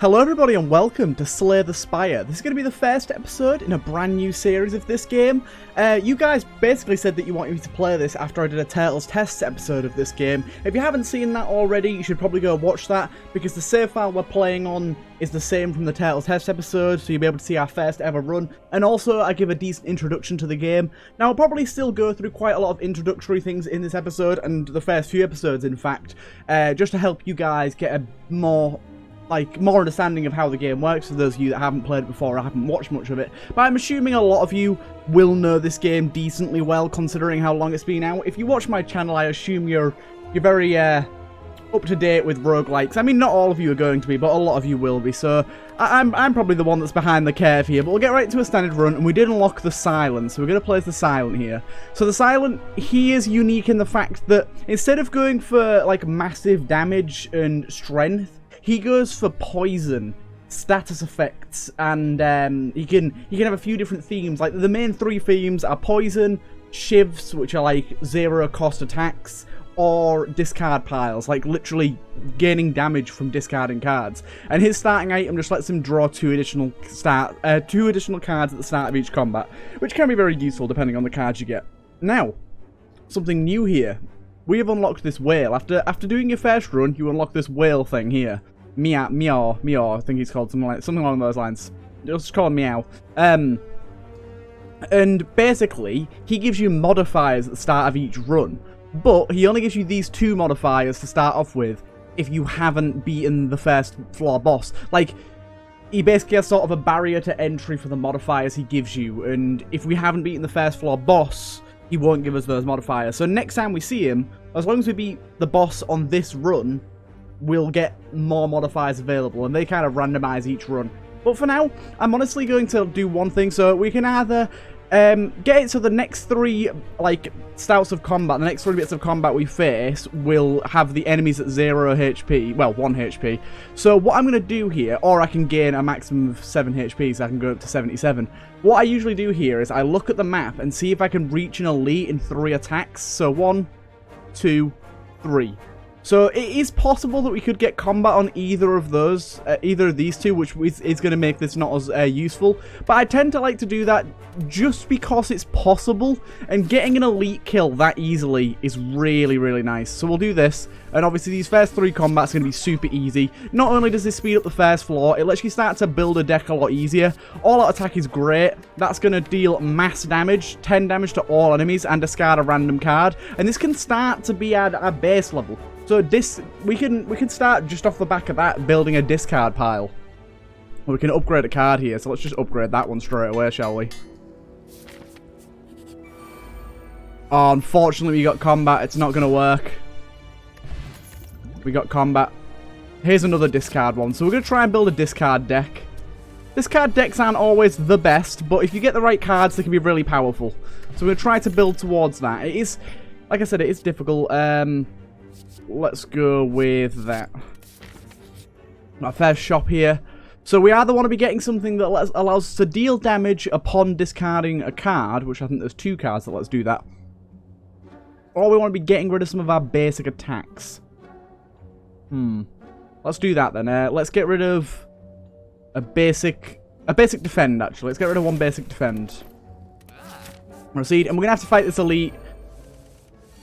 Hello everybody and welcome to Slay the Spire. This is going to be the first episode in a brand new series of this game. You guys basically said that you wanted me to play this after I did a Turtles Tests episode of this game. If you haven't seen that already, you should probably go watch that, because the save file we're playing on is the same from the Turtles Test episode, so you'll be able to see our first ever run. And also, I give a decent introduction to the game. Now, I'll probably still go through quite a lot of introductory things in this episode, and the first few episodes in fact, just to help you guys get a more understanding of how the game works for those of you that haven't played it before or haven't watched much of it. But I'm assuming a lot of you will know this game decently well, considering how long it's been out. If you watch my channel, I assume you're very up to date with roguelikes. I mean, not all of you are going to be, but a lot of you will be. So I'm probably the one that's behind the curve here. But we'll get right to a standard run, and we did unlock the Silent, so we're going to play as the Silent here. So the Silent, he is unique in the fact that instead of going for like massive damage and strength, he goes for poison, status effects, and he can have a few different themes. Like, the main three themes are poison, shivs, which are like zero cost attacks, or discard piles, like literally gaining damage from discarding cards. And his starting item just lets him draw two additional cards at the start of each combat, which can be very useful depending on the cards you get. Now, something new here. We have unlocked this whale. After doing your first run, you unlock this whale thing here. Meow, I think he's called something along those lines. Just call him Meow. And basically, he gives you modifiers at the start of each run, but he only gives you these two modifiers to start off with if you haven't beaten the first floor boss. Like, he basically has sort of a barrier to entry for the modifiers he gives you, and if we haven't beaten the first floor boss, he won't give us those modifiers. So next time we see him, as long as we beat the boss on this run, we'll get more modifiers available, and they kind of randomize each run. But for now, I'm honestly going to do one thing. So we can either get it so the next three stouts of combat, the next three bits of combat we face will have the enemies at 0 HP, well, 1 HP. So what I'm going to do here, or I can gain a maximum of 7 HP, so I can go up to 77. What I usually do here is I look at the map and see if I can reach an elite in 3 attacks. So 1, 2, 3. So it is possible that we could get combat on either of those, either of these two, which is going to make this not as useful. But I tend to like to do that just because it's possible, and getting an elite kill that easily is really, really nice. So we'll do this, and obviously these first 3 combats are going to be super easy. Not only does this speed up the first floor, it lets you start to build a deck a lot easier. All-out attack is great. That's going to deal mass damage, 10 damage to all enemies, and discard a random card. And this can start to be at our base level. So this, we can start just off the back of that building a discard pile. Or we can upgrade a card here, so let's just upgrade that one straight away, shall we? Oh, unfortunately we got combat, it's not going to work. We got combat. Here's another discard one, so we're going to try and build a discard deck. Discard decks aren't always the best, but if you get the right cards, they can be really powerful. So we're going to try to build towards that. It is, like I said, it is difficult. Let's go with that. Our first shop here. So we either want to be getting something that allows us to deal damage upon discarding a card, which I think there's 2 cards, so let's do that. Or we want to be getting rid of some of our basic attacks. Let's do that then. Let's get rid of a basic defend, actually. Let's get rid of 1 basic defend. Proceed, and we're going to have to fight this elite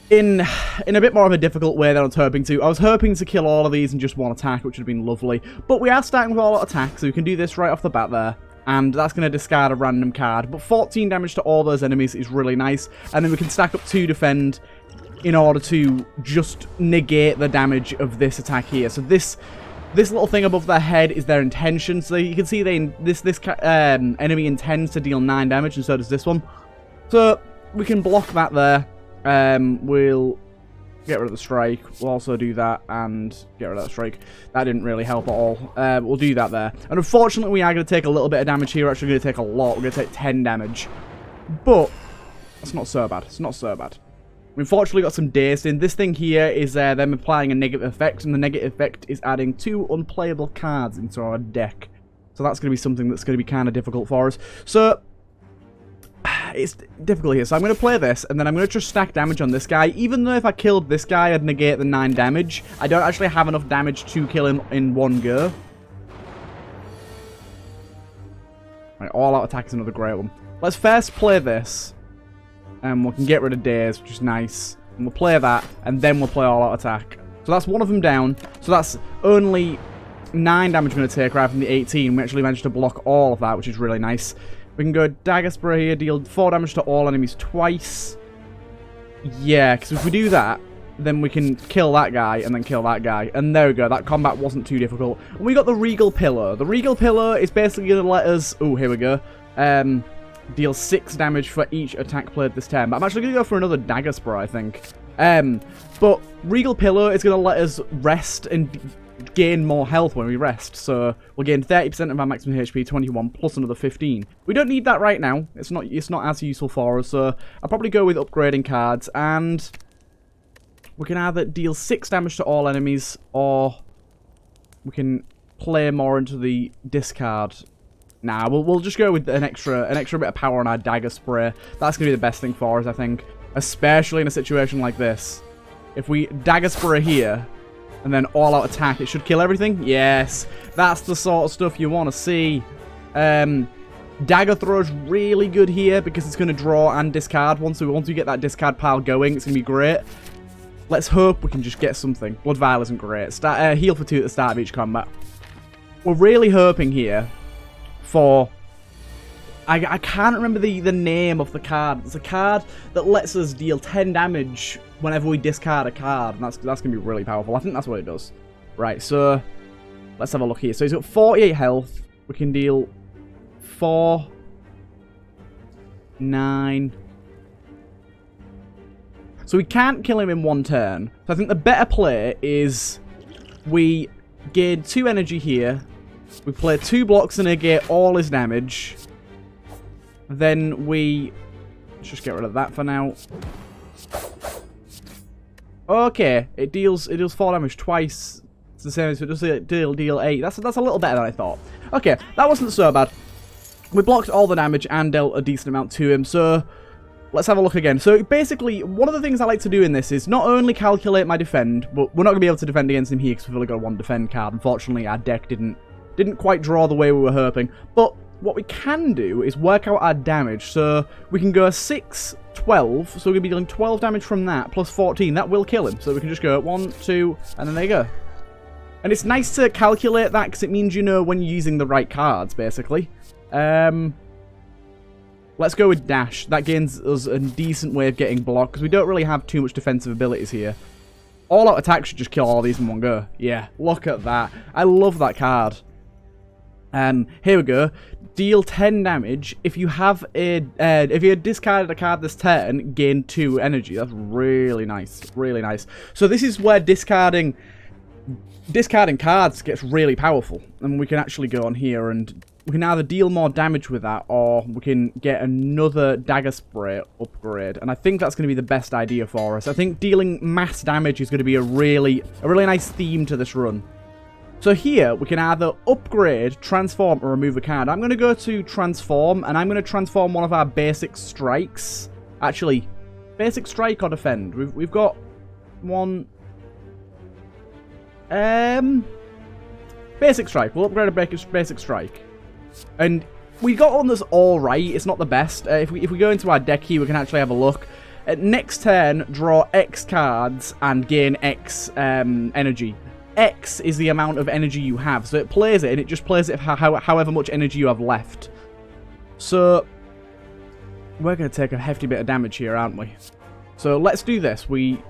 in a bit more of a difficult way than I was hoping to. I was hoping to kill all of these in just 1 attack, which would have been lovely. But we are starting with all attack, so we can do this right off the bat there. And that's going to discard a random card. But 14 damage to all those enemies is really nice. And then we can stack up 2 defend in order to just negate the damage of this attack here. So this little thing above their head is their intention. So you can see this enemy intends to deal 9 damage, and so does this one. So we can block that there. We'll get rid of the strike. We'll also do that and get rid of that strike. That didn't really help at all. We'll do that there. And unfortunately, we are going to take a little bit of damage here. We're actually going to take a lot. We're going to take 10 damage. But it's not so bad. It's not so bad. We unfortunately got some dazed in. This thing here is them applying a negative effect, and the negative effect is adding 2 unplayable cards into our deck. So that's going to be something that's going to be kind of difficult for us. So it's difficult here. So I'm going to play this, and then I'm going to just stack damage on this guy. Even though if I killed this guy, I'd negate the 9 damage. I don't actually have enough damage to kill him in one go. Right, all-out attack is another great one. Let's first play this. And we can get rid of daze, which is nice. And we'll play that, and then we'll play all-out attack. So that's one of them down. So that's only 9 damage we're going to take rather than the 18. We actually managed to block all of that, which is really nice. We can go Dagger Spray here, deal 4 damage to all enemies twice. Yeah, because if we do that, then we can kill that guy and then kill that guy. And there we go, that combat wasn't too difficult. And we got the Regal Pillar. The Regal Pillar is basically going to let us... Oh, here we go. Deal 6 damage for each attack played this turn. But I'm actually going to go for another Dagger Spray, I think. But Regal Pillar is going to let us rest and gain more health when we rest. So we'll gain 30% of our maximum HP, 21 plus another 15. We don't need that right now. It's not as useful for us. So I'll probably go with upgrading cards, and we can either deal 6 damage to all enemies, or we can play more into the discard. Nah, we'll just go with an extra bit of power on our Dagger Spray. That's gonna be the best thing for us, I think, especially in a situation like this. If we Dagger Spray here and then all-out attack, it should kill everything. Yes, that's the sort of stuff you want to see. Dagger Throw is really good here because it's going to draw and discard. Once we get that discard pile going, it's going to be great. Let's hope we can just get something. Blood Vial isn't great. Heal for 2 at the start of each combat. We're really hoping here for... I can't remember the name of the card. It's a card that lets us deal 10 damage whenever we discard a card. And that's going to be really powerful. I think that's what it does. Right, so let's have a look here. So he's got 48 health. We can deal 4, 9... So we can't kill him in one turn. So I think the better play is we gain 2 energy here. We play 2 blocks and negate all his damage. Then we... Let's just get rid of that for now. Okay, it deals 4 damage twice. It's the same as it does deal 8. That's a little better than I thought. Okay, that wasn't so bad. We blocked all the damage and dealt a decent amount to him, so... Let's have a look again. So basically, one of the things I like to do in this is not only calculate my defend, but we're not going to be able to defend against him here because we've only got 1 defend card. Unfortunately, our deck didn't quite draw the way we were hoping. But what we can do is work out our damage. So we can go 6, 12. So we're going to be dealing 12 damage from that, plus 14. That will kill him. So we can just go 1, 2, and then there you go. And it's nice to calculate that because it means you know when you're using the right cards, basically. Let's go with Dash. That gains us a decent way of getting blocked, because we don't really have too much defensive abilities here. All-out attack should just kill all these in one go. Yeah, look at that. I love that card. Here we go. Deal 10 damage. If you have if you discarded a card this turn, gain 2 energy. That's really nice. Really nice. So this is where discarding cards gets really powerful. And we can actually go on here and... We can either deal more damage with that, or we can get another Dagger Spray upgrade. And I think that's going to be the best idea for us. I think dealing mass damage is going to be a really nice theme to this run. So here, we can either upgrade, transform, or remove a card. I'm going to go to transform, and I'm going to transform one of our basic strikes. Actually, basic strike or defend. We've got one... Basic strike. We'll upgrade a basic strike. And we got one that's alright. It's not the best. If we go into our deck here, we can actually have a look. Next turn, draw X cards and gain X energy. X is the amount of energy you have. So it plays it, and it just plays it however much energy you have left. So we're going to take a hefty bit of damage here, aren't we? So let's do this. We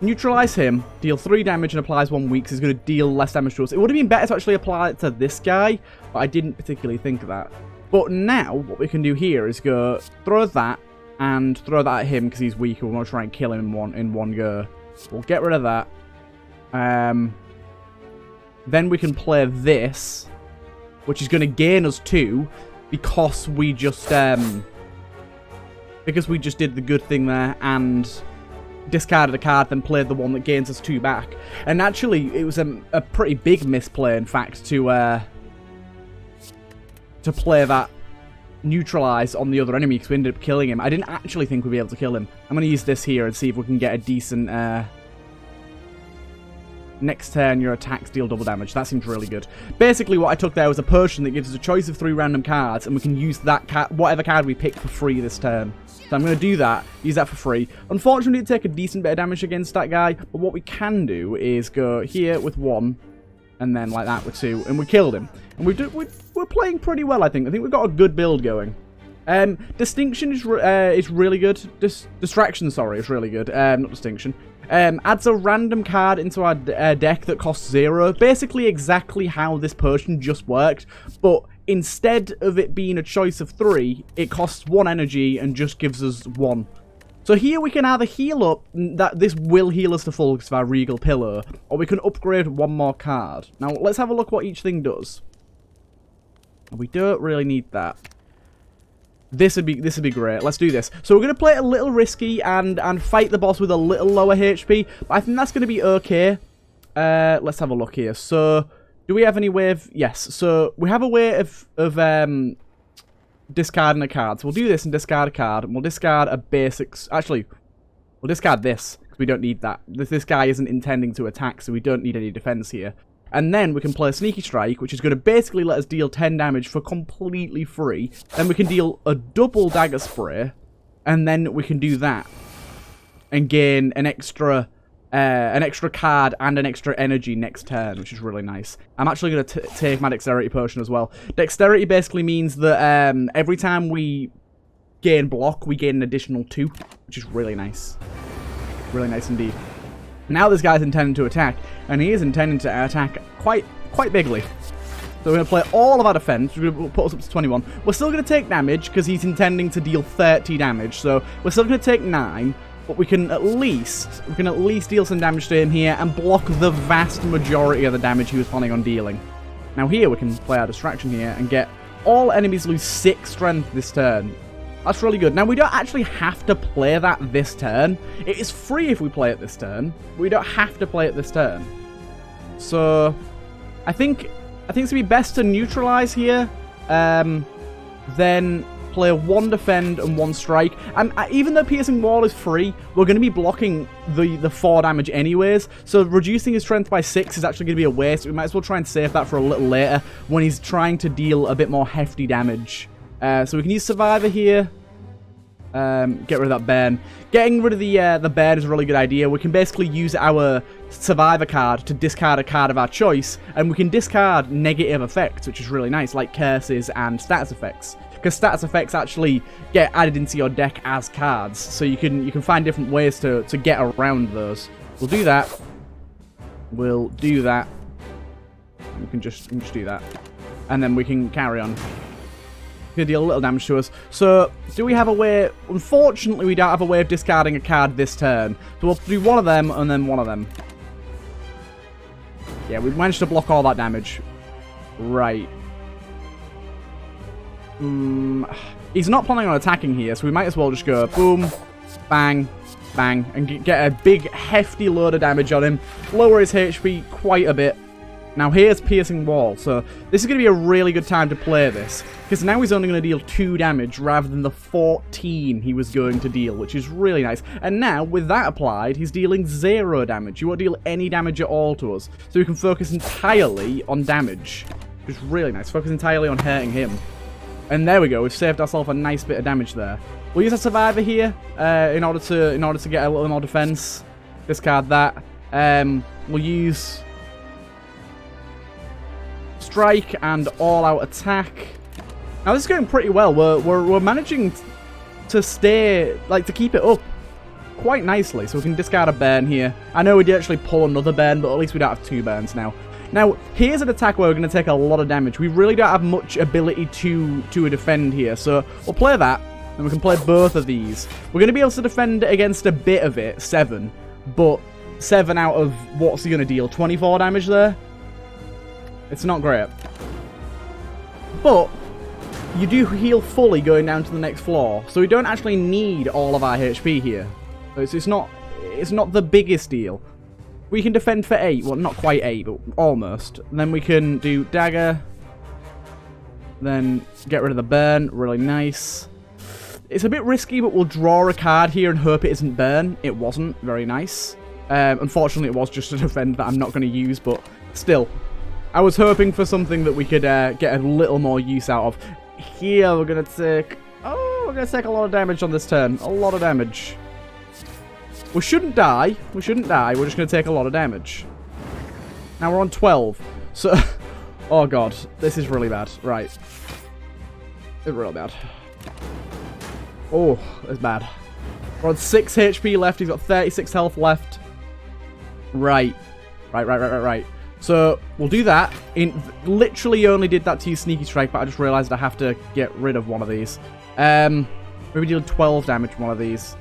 neutralize him, deal 3 damage, and applies 1 weak, so he's going to deal less damage to us. It would have been better to actually apply it to this guy, but I didn't particularly think of that. But now, what we can do here is go throw that, and throw that at him because he's weak, and we want to try and kill him in one go. We'll get rid of that. Then we can play this, which is going to gain us 2, because we just did the good thing there, and... discarded a card, then played the one that gains us 2 back. And actually, it was a pretty big misplay, in fact, to play that neutralize on the other enemy, because we ended up killing him. I didn't actually think we'd be able to kill him. I'm going to use this here and see if we can get a decent Next turn, your attacks deal double damage. That seems really good. Basically, what I took there was a potion that gives us a choice of 3 random cards, and we can use that whatever card we pick for free this turn. So I'm going to do that, use that for free. Unfortunately, it take a decent bit of damage against that guy, but what we can do is go here with 1, and then like that with 2, and we killed him. And we're playing pretty well, I think. I think we've got a good build going. Distinction is really good. Distraction, sorry, is really good. Not distinction. Adds a random card into our deck that costs 0. Basically exactly how this potion just worked, but instead of it being a choice of 3, it costs 1 energy and just gives us 1. So here we can either heal up, that this will heal us to full because of our Regal Pillar, or we can upgrade 1 more card. Now let's have a look what each thing does. We don't really need that. This would be great. Let's do this. So we're going to play it a little risky and fight the boss with a little lower HP. But I think that's going to be okay. Let's have a look here. So, do we have any way of... Yes. So, we have a way of discarding a card. So, we'll do this and discard a card. And we'll discard a basics... Actually, we'll discard this. Because we don't need that. This guy isn't intending to attack, so we don't need any defense here. And then we can play a Sneaky Strike, which is going to basically let us deal 10 damage for completely free. Then we can deal a double Dagger Spray, and then we can do that. And gain an extra card and an extra energy next turn, which is really nice. I'm actually going to take my Dexterity Potion as well. Dexterity basically means that every time we gain block, we gain an additional 2, which is really nice. Really nice indeed. Now this guy's intending to attack, and he is intending to attack quite bigly. So we're going to play all of our defense. We're going to put us up to 21. We're still going to take damage, because he's intending to deal 30 damage. So we're still going to take 9, but we can at least deal some damage to him here, and block the vast majority of the damage he was planning on dealing. Now here we can play our distraction here, and get all enemies lose 6 strength this turn. That's really good. Now, we don't actually have to play that this turn. It is free if we play it this turn. We don't have to play it this turn. So, I think it's going to be best to neutralize here. Then play 1 defend and 1 strike. And even though Piercing Wall is free, we're going to be blocking the 4 damage anyways. So, reducing his strength by 6 is actually going to be a waste. We might as well try and save that for a little later when he's trying to deal a bit more hefty damage. So we can use Survivor here. Get rid of that burn. Getting rid of the burn is a really good idea. We can basically use our Survivor card to discard a card of our choice, and we can discard negative effects, which is really nice, like curses and status effects. Because status effects actually get added into your deck as cards, so you can find different ways to get around those. We'll do that. We'll do that. We can just do that, and then we can carry on. Going to deal a little damage to us. So, do we have a way... Unfortunately, we don't have a way of discarding a card this turn. So, we'll do 1 of them, and then 1 of them. Yeah, we managed to block all that damage. Right. He's not planning on attacking here, so we might as well just go boom, bang, bang, and get a big, hefty load of damage on him. Lower his HP quite a bit. Now here's Piercing Wall, so this is going to be a really good time to play this, because now he's only going to deal 2 damage rather than the 14 he was going to deal, which is really nice. And now, with that applied, he's dealing 0 damage. He won't deal any damage at all to us, so we can focus entirely on damage, which is really nice. Focus entirely on hurting him. And there we go, we've saved ourselves a nice bit of damage there. We'll use a Survivor here in order to get a little more defense. Discard that. We'll use Strike and all-out attack. Now this is going pretty well. We're managing to to keep it up quite nicely. So we can discard a burn here. I know we did actually pull another burn, but at least we don't have 2 burns now. Now here's an attack where we're going to take a lot of damage. We really don't have much ability to defend here, so we'll play that, and we can play both of these. We're going to be able to defend against a bit of it, 7, but 7 out of what's he going to deal? 24 damage there. It's not great. But you do heal fully going down to the next floor, so we don't actually need all of our HP here. So it's not the biggest deal. We can defend for 8, well not quite 8, but almost. And then we can do dagger. Then get rid of the burn, really nice. It's a bit risky, but we'll draw a card here and hope it isn't burn. It wasn't, very nice. Unfortunately, it was just an event that I'm not going to use, but still. I was hoping for something that we could get a little more use out of. Here, we're going to take... Oh, we're going to take a lot of damage on this turn. A lot of damage. We shouldn't die. We shouldn't die. We're just going to take a lot of damage. Now we're on 12. So... Oh, God. This is really bad. Right. It's really bad. Oh, it's bad. We're on 6 HP left. He's got 36 health left. Right. Right. So, we'll do that. Literally only did that to use Sneaky Strike, but I just realized I have to get rid of one of these. Maybe deal 12 damage from one of these.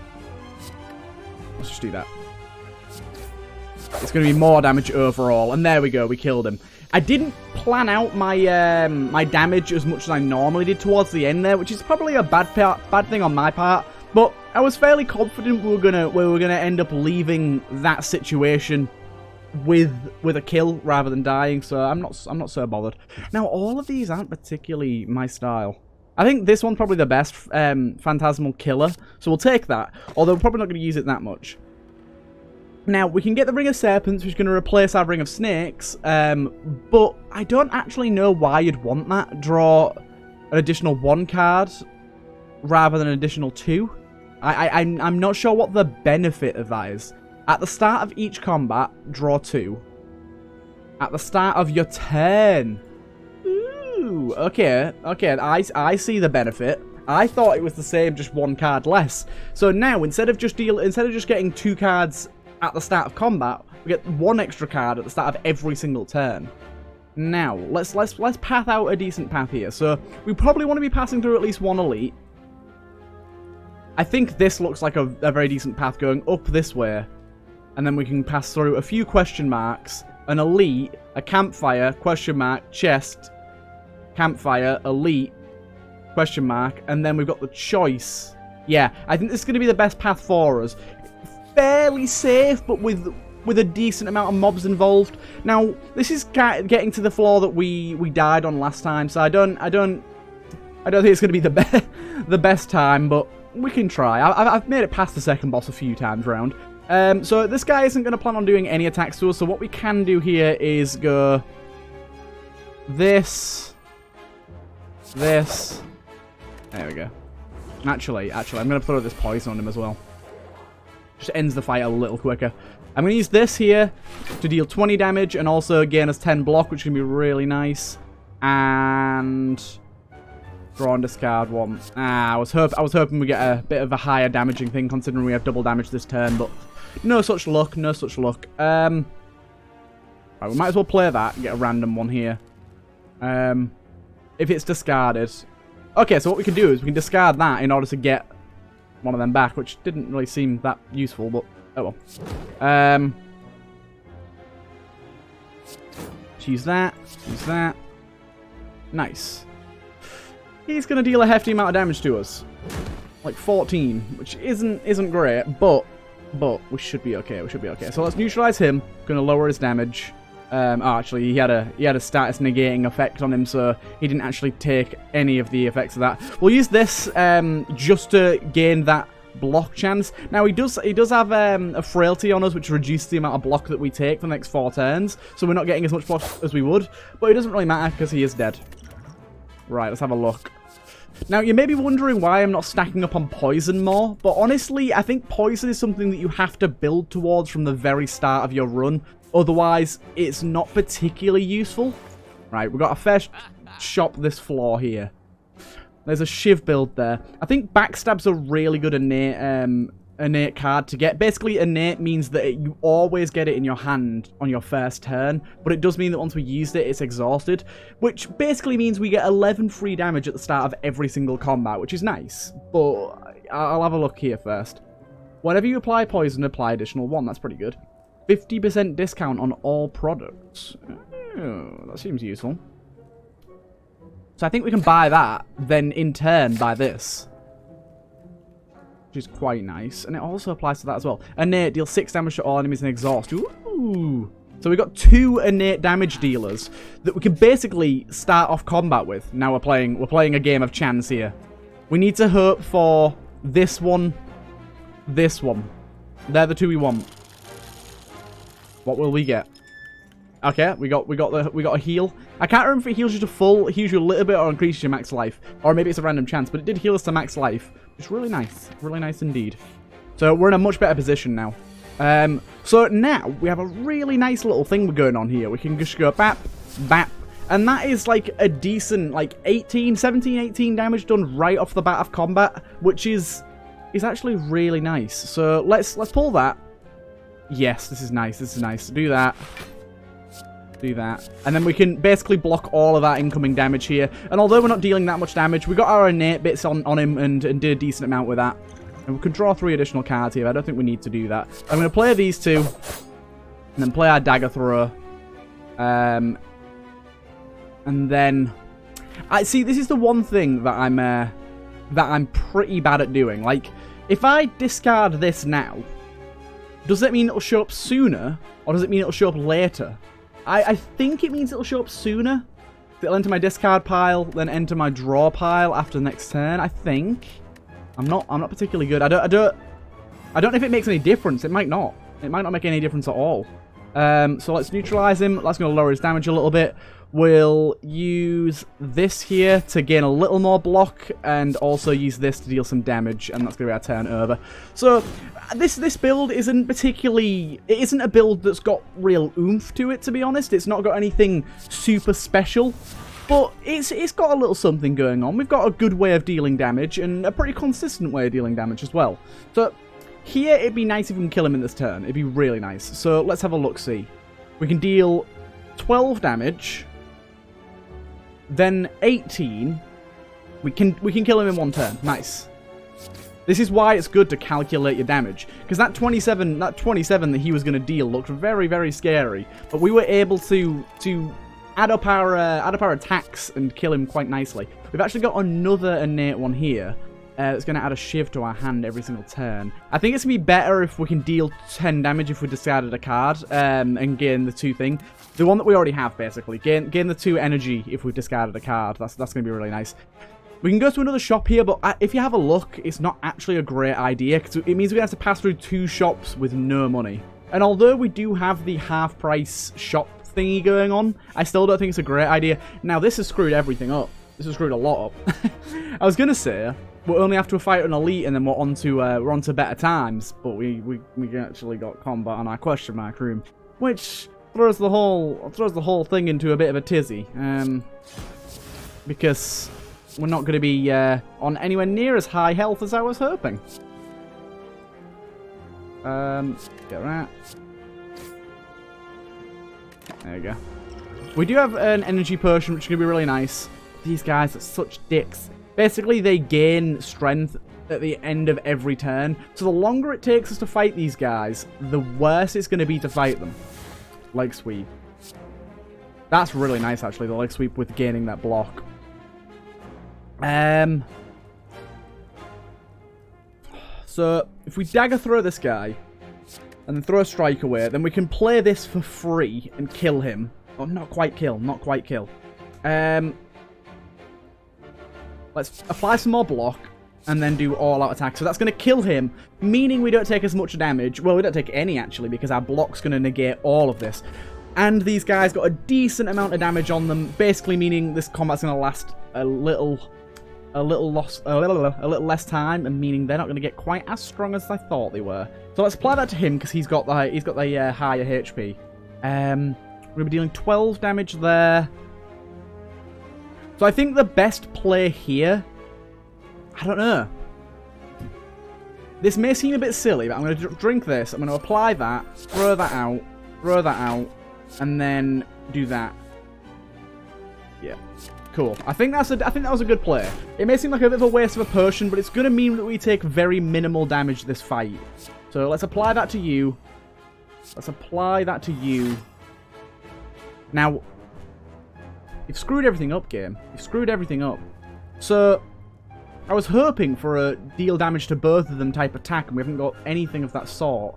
Let's just do that. It's going to be more damage overall. And there we go. We killed him. I didn't plan out my my damage as much as I normally did towards the end there, which is probably a bad thing on my part. But I was fairly confident we were gonna end up leaving that situation with a kill rather than dying, so I'm not so bothered. Now all of these aren't particularly my style. I think this one's probably the best phantasmal killer, so we'll take that. Although we're probably not going to use it that much. Now we can get the Ring of Serpents, which is going to replace our Ring of Snakes, but I don't actually know why you'd want that. Draw an additional 1 card rather than an additional 2. I'm not sure what the benefit of that is. At the start of each combat, draw 2. At the start of your turn. Ooh, okay, I see the benefit. I thought it was the same, just 1 card less. So now, instead of just getting 2 cards at the start of combat, we get 1 extra card at the start of every single turn. Now, let's path out a decent path here. So, we probably want to be passing through at least 1 elite. I think this looks like a very decent path going up this way. And then we can pass through a few question marks, an elite, a campfire, question mark, chest, campfire, elite, question mark, and then we've got the choice. Yeah, I think this is going to be the best path for us. Fairly safe, but with a decent amount of mobs involved. Now, this is getting to the floor that we died on last time, so I don't think it's going to be the best time, but we can try. I've made it past the second boss a few times round. So this guy isn't going to plan on doing any attacks to us, so what we can do here is go this. There we go. Actually, I'm going to throw this poison on him as well. Just ends the fight a little quicker. I'm going to use this here to deal 20 damage and also gain us 10 block, which is going to be really nice. And draw and discard 1. I was hoping we get a bit of a higher damaging thing, considering we have double damage this turn, but no such luck, no such luck. Right, we might as well play that and get a random one here. If it's discarded. Okay, so what we can do is we can discard that in order to get one of them back, which didn't really seem that useful, but oh well. Use that. Use that. Nice. He's going to deal a hefty amount of damage to us. Like 14, which isn't great, but we should be okay. We should be okay. So let's neutralize him. Going to lower his damage. Actually, he had a status negating effect on him, so he didn't actually take any of the effects of that. We'll use this just to gain that block chance. Now he does have a frailty on us, which reduces the amount of block that we take for the next 4 turns, so we're not getting as much block as we would. But it doesn't really matter because he is dead. Right, let's have a look. Now, you may be wondering why I'm not stacking up on poison more, but honestly, I think poison is something that you have to build towards from the very start of your run. Otherwise, it's not particularly useful. Right, we've got a fair shop this floor here. There's a Shiv build there. I think Backstab's a really good innate card to get. Basically, innate means that you always get it in your hand on your first turn, but it does mean that once we used it, it's exhausted, which basically means we get 11 free damage at the start of every single combat, which is nice, but I'll have a look here first. Whenever you apply poison, apply additional 1. That's pretty good. 50% discount on all products. Oh, that seems useful. So I think we can buy that, then in turn buy this. Which is quite nice. And it also applies to that as well. Innate, deal 6 damage to all enemies and exhaust. Ooh. So we've got 2 innate damage dealers that we can basically start off combat with. Now we're playing a game of chance here. We need to hope for this one, this one. They're the 2 we want. What will we get? Okay, we got a heal. I can't remember if it heals you to full, it heals you a little bit, or increases your max life. Or maybe it's a random chance, but it did heal us to max life. It's really nice. Really nice indeed. So we're in a much better position now. So now we have a really nice little thing going on here. We can just go bap, bap. And that is like a decent, like 17, 18 damage done right off the bat of combat, which is actually really nice. So let's pull that. Yes, this is nice. This is nice. Do that. Do that. And then we can basically block all of that incoming damage here. And although we're not dealing that much damage, we got our innate bits on him and did a decent amount with that. And we could draw 3 additional cards here. I don't think we need to do that. I'm going to play these 2. And then play our dagger thrower. And then... I see, this is the one thing that I'm pretty bad at doing. Like, if I discard this now, does that mean it'll show up sooner? Or does it mean it'll show up later? I think it means it'll show up sooner. It'll enter my discard pile, then enter my draw pile after the next turn, I think. I'm not particularly good. I don't know if it makes any difference. It might not. It might not make any difference at all. So let's neutralize him. That's going to lower his damage a little bit. We'll use this here to gain a little more block, and also use this to deal some damage, and that's going to be our turn over. So this build isn't particularly... It isn't a build that's got real oomph to it, to be honest. It's not got anything super special, but it's got a little something going on. We've got a good way of dealing damage, and a pretty consistent way of dealing damage as well. So here, it'd be nice if we can kill him in this turn. It'd be really nice. So let's have a look-see. We can deal 12 damage... Then 18, we can kill him in 1 turn. Nice. This is why it's good to calculate your damage, because that 27 that he was going to deal looked very, very scary. But we were able to add up our attacks and kill him quite nicely. We've actually got another innate one here. That's going to add a shiv to our hand every single turn. I think it's going to be better if we can deal 10 damage if we discarded a card and gain the 2 thing. The one that we already have, basically. Gain the 2 energy if we've discarded a card. That's going to be really nice. We can go to another shop here, but if you have a look, it's not actually a great idea, because it means we have to pass through 2 shops with no money. And although we do have the half-price shop thingy going on, I still don't think it's a great idea. Now, this has screwed everything up. This has screwed a lot up. I was going to say... We'll only have to fight an elite, and then we're on to better times. But we actually got combat on our question mark room, which throws the whole thing into a bit of a tizzy. Because we're not going to be on anywhere near as high health as I was hoping. Get that. There you go. We do have an energy potion, which is going to be really nice. These guys are such dicks. Basically, they gain strength at the end of every turn. So the longer it takes us to fight these guys, the worse it's going to be to fight them. Leg sweep. That's really nice, actually, the leg sweep with gaining that block. So, if we dagger throw this guy, and then throw a strike away, then we can play this for free and kill him. Oh, not quite kill, not quite kill. Let's apply some more block, and then do all-out attack. So that's going to kill him, meaning we don't take as much damage. Well, we don't take any, actually, because our block's going to negate all of this. And these guys got a decent amount of damage on them, basically meaning this combat's going to last a little less time, and meaning they're not going to get quite as strong as I thought they were. So let's apply that to him, because he's got the higher HP. We're going to be dealing 12 damage there. So I think the best play here, I don't know. This may seem a bit silly, but I'm going to drink this. I'm going to apply that, throw that out, and then do that. Yeah, cool. I think that was a good play. It may seem like a bit of a waste of a potion, but it's going to mean that we take very minimal damage this fight. So let's apply that to you. Let's apply that to you. Now, you've screwed everything up, game. You've screwed everything up. So, I was hoping for a deal damage to both of them type attack, and we haven't got anything of that sort.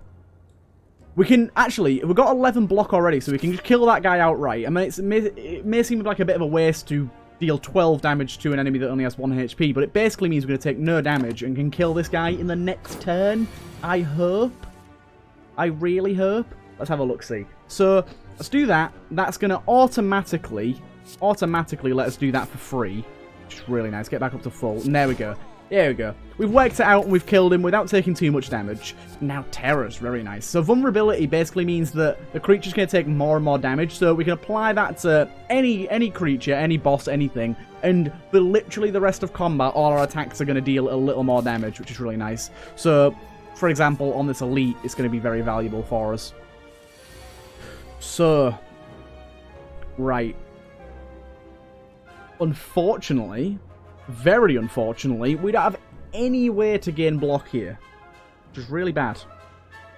We can, actually, we've got 11 block already, so we can just kill that guy outright. I mean, it may seem like a bit of a waste to deal 12 damage to an enemy that only has 1 HP, but it basically means we're going to take no damage and can kill this guy in the next turn. I hope. I really hope. Let's have a look-see. So let's do that. That's going to automatically let us do that for free. Which is really nice. Get back up to full. And there we go. There we go. We've worked it out and we've killed him without taking too much damage. Now terror's very nice. So vulnerability basically means that the creature's going to take more and more damage. So we can apply that to any creature, any boss, anything. And for literally the rest of combat, all our attacks are going to deal a little more damage, which is really nice. So, for example, on this elite, it's going to be very valuable for us. So, right. Unfortunately, very unfortunately, we don't have any way to gain block here, which is really bad.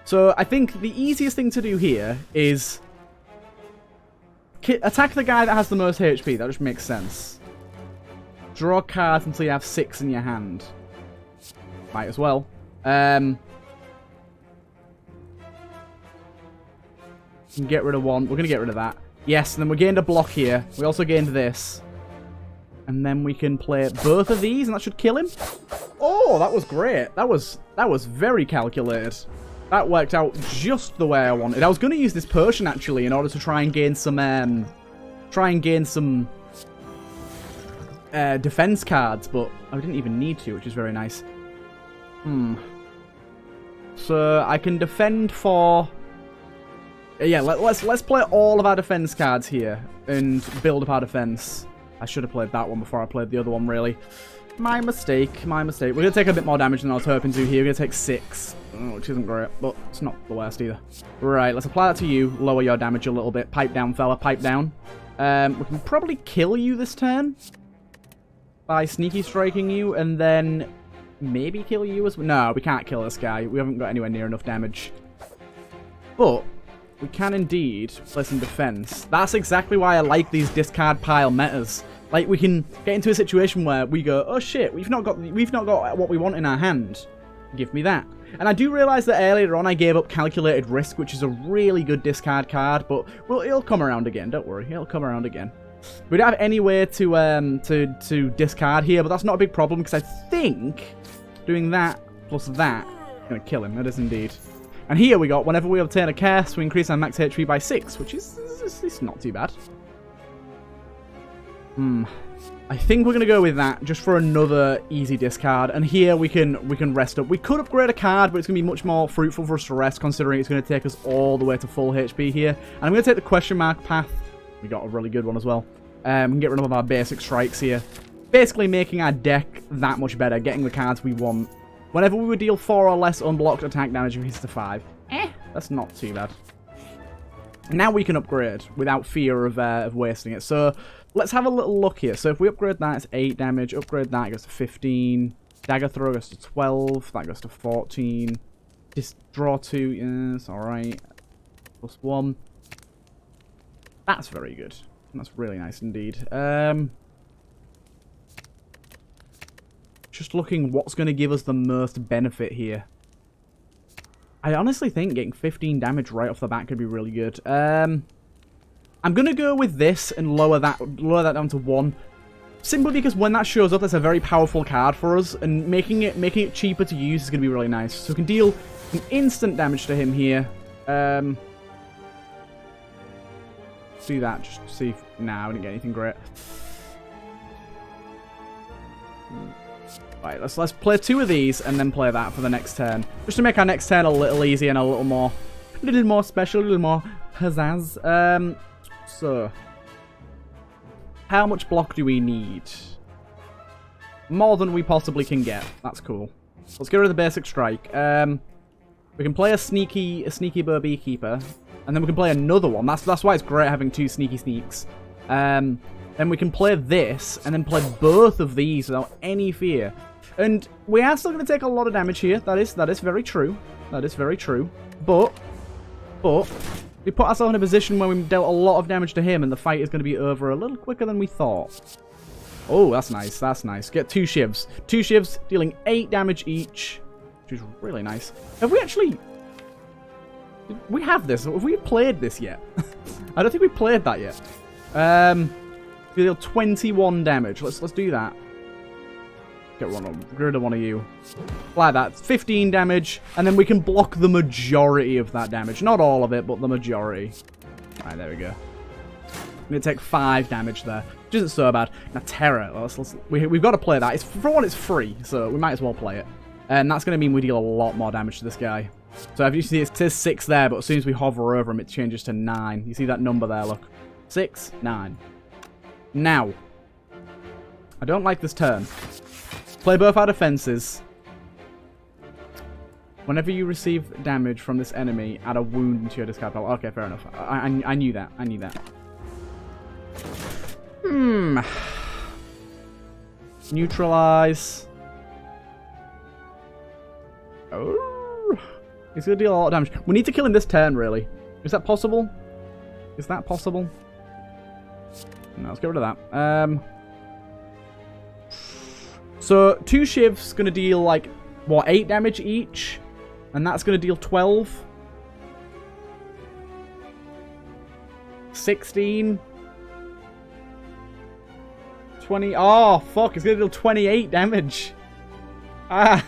So I think the easiest thing to do here is attack the guy that has the most HP. That just makes sense. Draw cards until you have 6 in your hand. Might as well. Get rid of one. We're going to get rid of that. Yes, and then we gained a block here. We also gained this. And then we can play both of these, and that should kill him. Oh, that was great. That was very calculated. That worked out just the way I wanted. I was going to use this potion, actually, in order to try and gain some defense cards, but I didn't even need to, which is very nice. So I can defend for... Yeah, let's play all of our defense cards here and build up our defense. I should have played that one before I played the other one, really. My mistake, my mistake. We're going to take a bit more damage than I was hoping to here. We're going to take 6, which isn't great, but it's not the worst either. Right, let's apply that to you. Lower your damage a little bit. Pipe down, fella, pipe down. We can probably kill you this turn by sneaky striking you, and then maybe kill you as well. No, we can't kill this guy. We haven't got anywhere near enough damage. But we can indeed play some defense. That's exactly why I like these discard pile metas. Like, we can get into a situation where we go, oh shit, we've not got what we want in our hand. Give me that. And I do realise that earlier on I gave up Calculated Risk, which is a really good discard card, but well, it'll come around again. Don't worry, it'll come around again. We don't have any way to discard here, but that's not a big problem because I think doing that plus that is going to kill him. That is indeed. And here we got, whenever we obtain a cast, we increase our max HP by 6, which is not too bad. I think we're going to go with that, just for another easy discard. And here we can rest up. We could upgrade a card, but it's going to be much more fruitful for us to rest, considering it's going to take us all the way to full HP here. And I'm going to take the question mark path. We got a really good one as well. We can get rid of our basic strikes here. Basically making our deck that much better, getting the cards we want. Whenever we would deal 4 or less unblocked attack damage, increases to 5. That's not too bad. Now we can upgrade without fear of wasting it. So let's have a little look here. So if we upgrade that, it's 8 damage. Upgrade that, it goes to 15. Dagger throw goes to 12. That goes to 14. Just draw 2. Yes, alright. Plus 1. That's very good. That's really nice indeed. Just looking what's going to give us the most benefit here. I honestly think getting 15 damage right off the bat could be really good. I'm going to go with this and lower that down to 1. Simply because when that shows up, that's a very powerful card for us, and making it cheaper to use is going to be really nice. So we can deal some instant damage to him here. Do that just to see if... Nah, we didn't get anything great. Right, let's play 2 of these and then play that for the next turn. Just to make our next turn a little easier and a little more special, a little more pizzazz. So, how much block do we need? More than we possibly can get. That's cool. Let's get rid of the basic strike. We can play a sneaky bow beekeeper, and then we can play another one. That's why it's great having 2 sneaky sneaks. Then we can play this, and then play both of these without any fear. And we are still going to take a lot of damage here. That is very true. That is very true. But we put ourselves in a position where we dealt a lot of damage to him, and the fight is going to be over a little quicker than we thought. Oh, that's nice. That's nice. Get 2 shivs. 2 shivs dealing 8 damage each, which is really nice. Have we actually... We have this. Have we played this yet? I don't think we played that yet. Deal 21 damage. Let's do that. Get rid of one of you. Like that. 15 damage, and then we can block the majority of that damage. Not all of it, but the majority. Right, there we go. I'm going to take 5 damage there. Which isn't so bad. Now, Terror. We've got to play that. For one, it's free, so we might as well play it. And that's going to mean we deal a lot more damage to this guy. So if you see, it says 6 there, but as soon as we hover over him, it changes to 9. You see that number there, look. 6, 9. Now, I don't like this turn. Play both our defenses. Whenever you receive damage from this enemy, add a wound into your discard pile. Okay, fair enough. I knew that. I knew that. Neutralize. Oh. He's going to deal a lot of damage. We need to kill him this turn, really. Is that possible? Is that possible? No, let's get rid of that. So, 2 shivs going to deal, like, what, 8 damage each? And that's going to deal 12. 16. 20. Oh, fuck. It's going to deal 28 damage. Ah.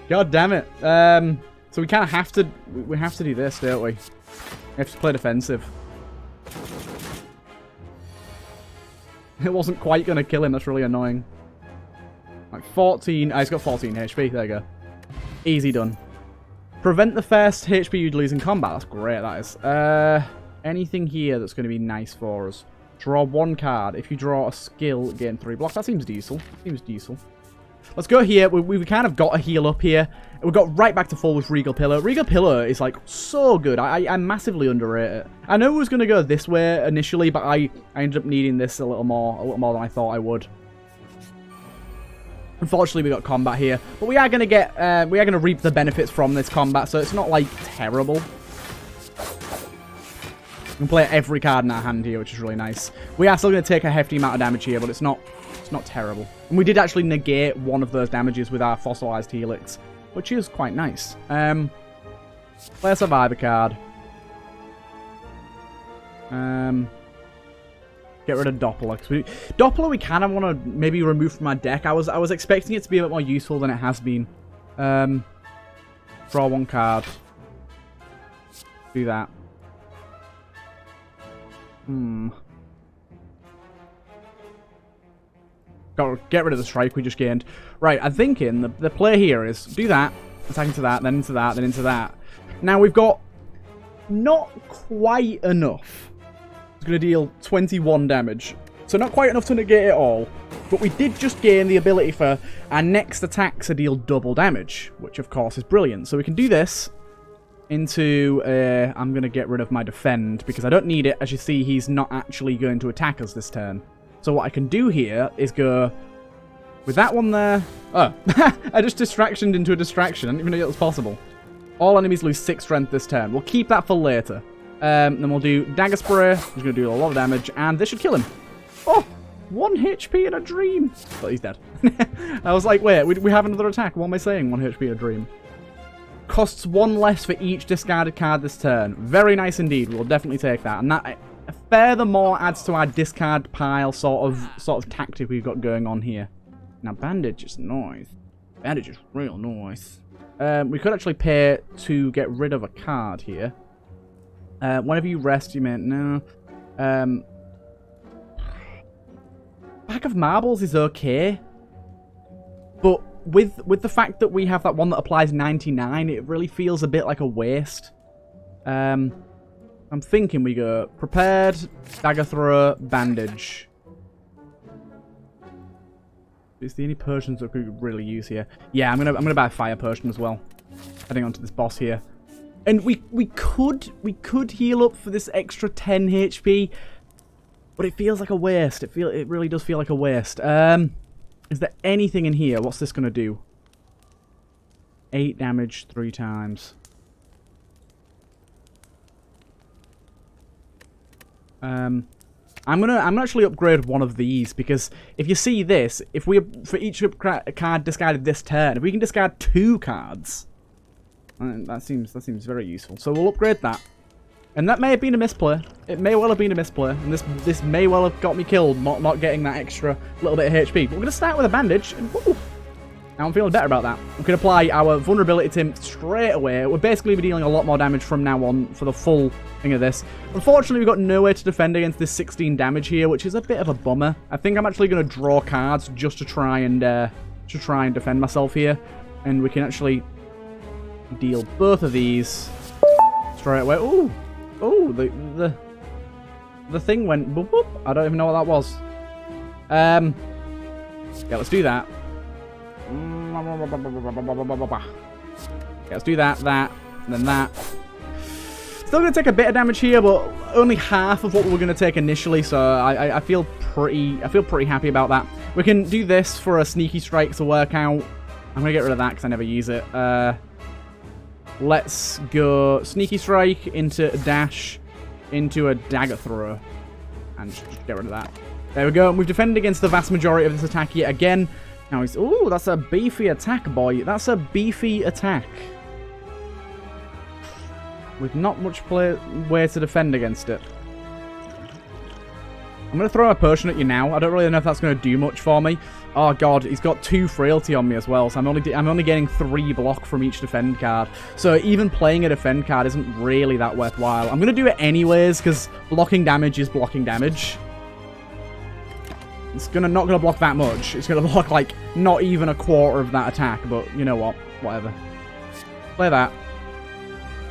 God damn it. So we kind of have to... We have to do this, don't we? We have to play defensive. It wasn't quite going to kill him. That's really annoying. Like 14. Oh, he's got 14 HP. There you go. Easy done. Prevent the first HP you'd lose in combat. That's great, that is. Anything here that's going to be nice for us. Draw 1 card. If you draw a skill, gain 3 block. That seems diesel. Seems diesel. Let's go here. We've kind of got a heal up here. We got right back to full with Regal Pillar. Regal Pillar is, like, so good. I massively underrate it. I know it was going to go this way initially, but I ended up needing this a little more than I thought I would. Unfortunately, we got combat here, but we are going to get, we are going to reap the benefits from this combat, so it's not, like, terrible. We can play every card in our hand here, which is really nice. We are still going to take a hefty amount of damage here, but it's not terrible. And we did actually negate one of those damages with our fossilized Helix, which is quite nice. Play a Survivor card. Get rid of Doppler. Doppler we kind of want to maybe remove from our deck. I was expecting it to be a bit more useful than it has been. Draw 1 card. Do that. Got to get rid of the strike we just gained. Right, I'm thinking the play here is do that, attack into that, then into that, then into that. Now we've got not quite enough. It's going to deal 21 damage. So not quite enough to negate it all. But we did just gain the ability for our next attacks to deal double damage, which of course is brilliant. So we can do this into, I'm going to get rid of my defend because I don't need it. As you see, he's not actually going to attack us this turn. So what I can do here is go with that one there. Oh, I just distractioned into a distraction. I didn't even know that was possible. All enemies lose 6 strength this turn. We'll keep that for later. Then we'll do Dagger Spray, which is going to do a lot of damage, and this should kill him. Oh, 1 HP in a dream. But he's dead. I was like, wait, we have another attack. What am I saying? 1 HP in a dream. Costs 1 less for each discarded card this turn. Very nice indeed. We'll definitely take that. And that furthermore adds to our discard pile sort of tactic we've got going on here. Now, Bandage is nice. Bandage is real nice. We could actually pay to get rid of a card here. Whenever you rest, you may... No. Pack of Marbles is okay. But with the fact that we have that one that applies 99, it really feels a bit like a waste. I'm thinking we go Prepared, Dagger Thrower, Bandage. Is there any potions that we could really use here? Yeah, I'm gonna buy a Fire Potion as well. Heading onto this boss here. And we could heal up for this extra 10 HP, but it feels like a waste. It really does feel like a waste. Is there anything in here? What's this gonna do? 8 damage 3 times. I'm gonna actually upgrade one of these because if you see this, if we for each card discarded this turn, if we can discard 2 cards, that seems very useful. So we'll upgrade that, and that may have been a misplay. It may well have been a misplay, and this may well have got me killed, not getting that extra little bit of HP. But we're gonna start with a bandage, and woo, Now I'm feeling better about that. We can apply our vulnerability to him straight away. We'll basically be dealing a lot more damage from now on for the full thing of this. Unfortunately, we've got nowhere to defend against this 16 damage here, which is a bit of a bummer. I think I'm actually going to draw cards just to try and defend myself here. And we can actually deal both of these straight away. Ooh! Ooh, the thing went boop boop. I don't even know what that was. Yeah, let's do that. Okay, let's do that, and then that. Still going to take a bit of damage here, but only half of what we were going to take initially, so I feel pretty happy about that. We can do this for a sneaky strike to work out. I'm going to get rid of that because I never use it. Let's go sneaky strike into a dash, into a dagger throw, and just get rid of that. There we go. We've defended against the vast majority of this attack yet again. Now he's... Ooh, that's a beefy attack, boy. That's a beefy attack. With not much way to defend against it. I'm going to throw a potion at you now. I don't really know if that's going to do much for me. Oh, God. He's got 2 frailty on me as well. So I'm only getting 3 block from each defend card. So even playing a defend card isn't really that worthwhile. I'm going to do it anyways, because blocking damage is blocking damage. It's not gonna block that much. It's gonna block, like, not even a quarter of that attack, but you know what? Whatever. Play that.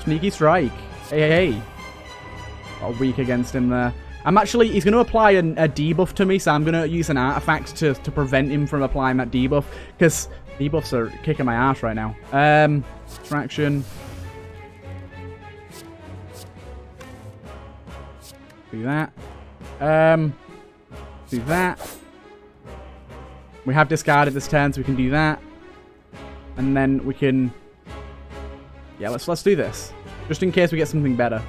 Sneaky strike. Hey, hey, hey. Got a weak against him there. He's gonna apply a debuff to me, so I'm gonna use an artifact to prevent him from applying that debuff, because debuffs are kicking my ass right now. Distraction. Do that. Do that. We have discarded this turn, so we can do that. And then we can... Yeah, let's do this. Just in case we get something better.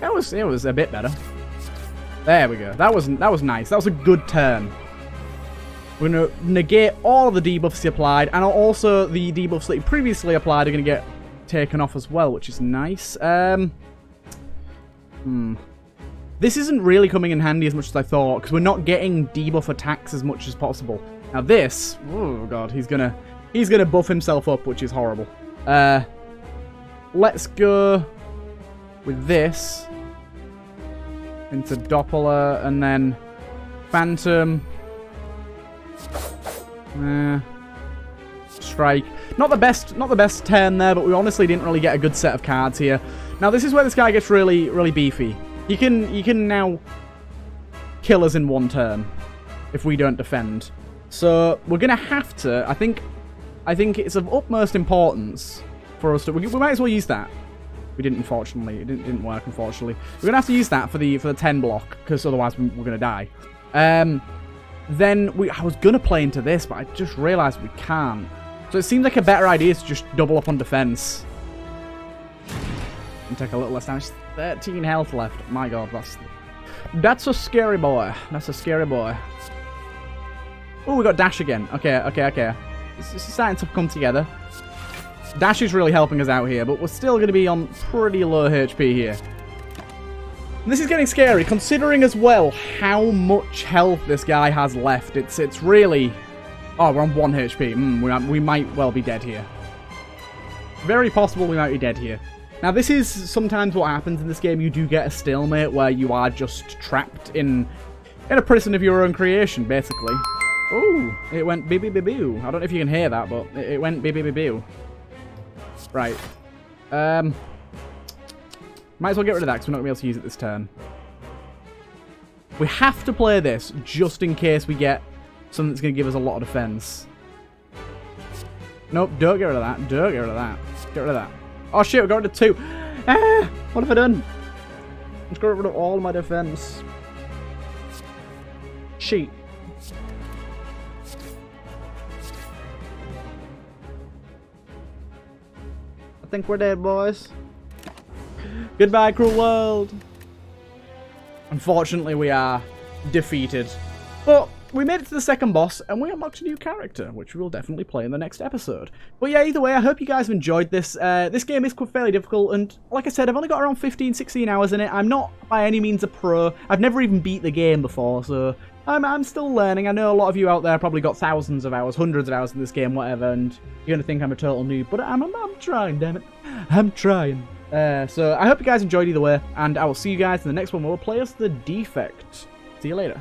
It was a bit better. There we go. That was nice. That was a good turn. We're going to negate all of the debuffs he applied, and also the debuffs that he previously applied are going to get taken off as well, which is nice. This isn't really coming in handy as much as I thought, because we're not getting debuff attacks as much as possible. Now this, oh god, he's gonna buff himself up, which is horrible. Let's go with this into Doppler, and then Phantom. Strike. Not the best turn there, but we honestly didn't really get a good set of cards here. Now this is where this guy gets really beefy. You can now kill us in 1 turn if we don't defend. So we're gonna have to. I think it's of utmost importance for us to. We might as well use that. We didn't, unfortunately. It didn't work, unfortunately. We're gonna have to use that for the 10 block, because otherwise we're gonna die. Then I was gonna play into this, but I just realised we can't. So it seems like a better idea to just double up on defense. And take a little less damage. 13 health left. My god, that's a scary boy. That's a scary boy. Oh, we got dash again. Okay. This is starting to come together. Dash is really helping us out here, but we're still going to be on pretty low HP here. And this is getting scary, considering as well how much health this guy has left. It's really... Oh, we're on 1 HP. We might well be dead here. Very possible we might be dead here. Now, this is sometimes what happens in this game. You do get a stalemate where you are just trapped in a prison of your own creation, basically. Ooh, it went bee-bee-bee-boo. I don't know if you can hear that, but it went bee-bee-bee-boo. Right. Might as well get rid of that because we're not going to be able to use it this turn. We have to play this just in case we get something that's going to give us a lot of defense. Nope, don't get rid of that. Don't get rid of that. Get rid of that. Oh shit, we got rid of 2. Ah, what have I done? Let's get rid of all my defense. Cheat. I think we're dead, boys. Goodbye, cruel world. Unfortunately, we are defeated. But we made it to the second boss, and we unlocked a new character, which we will definitely play in the next episode. But yeah, either way, I hope you guys have enjoyed this. This game is fairly difficult, and like I said, I've only got around 15, 16 hours in it. I'm not by any means a pro. I've never even beat the game before, so I'm still learning. I know a lot of you out there probably got thousands of hours, hundreds of hours in this game, whatever, and you're going to think I'm a total noob, but I'm trying, damn it. I'm trying. So I hope you guys enjoyed either way, and I will see you guys in the next one where we'll play as the Defect. See you later.